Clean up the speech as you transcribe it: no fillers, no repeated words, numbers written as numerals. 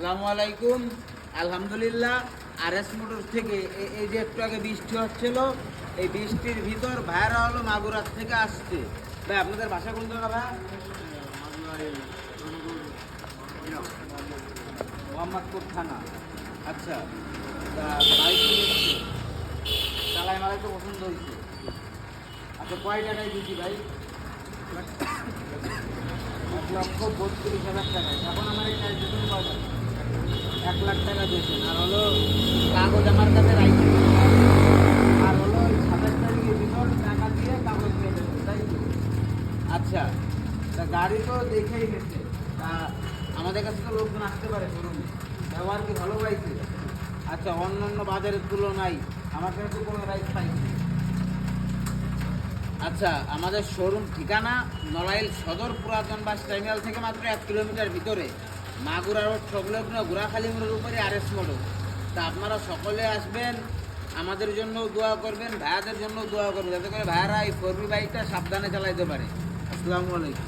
আসসালামু আলাইকুম। আলহামদুলিল্লাহ, আরএস মোটরস থেকে এই যে একটু আগে বৃষ্টি হচ্ছিল, এই বৃষ্টির ভিতর ভাইরা হলো মাগুরাত থেকে আসছে। ভাই আপনাদের বাসা কোন জায়গা ভাই? মোহাম্মদপুর থানা। আচ্ছা, তা বাইক নিয়েছে, চালাই মালাই তো পছন্দ হয়েছে। আচ্ছা, কয় টাকায় দিচ্ছি ভাই? 1,32,000 টাকায়। এখন আমার এই কাজ দিতে কয় টাকা? 1,00,000 টাকা দিয়েছেন। আর হলো কাগজ আমার কাছে রাইছে, আর হলো 27 তারিখের ভিতর টাকা দিয়ে কাগজ পেয়ে দেবেন, তাই তো? আচ্ছা, তা গাড়ি তো দেখেই গেছে। তা আমাদের কাছে তো লোকজন আসতে পারে শোরুমে, ব্যবহার কি ভালো পাইছে? আচ্ছা, অন্য অন্য বাজারের তুলনায় আমার কাছে তো কোনো রাইস পাইছে। আচ্ছা, আমাদের শোরুম ঠিকানা নড়াইল সদর পুরাতন বাস টার্মিনাল থেকে মাত্র 1 কিলোমিটার ভিতরে, মাগুরা রোড সংলগ্ন গুড়াখালী মোড়ের উপরে আরএস মোটর। তা আপনারা সকলে আসবেন, আমাদের জন্য দোয়া করবেন, ভাইয়াদের জন্য দোয়া করবেন, যাতে করে ভাইয়ারা এই ফোরবি বাইকটা সাবধানে চালাইতে পারে। আসসালামু আলাইকুম।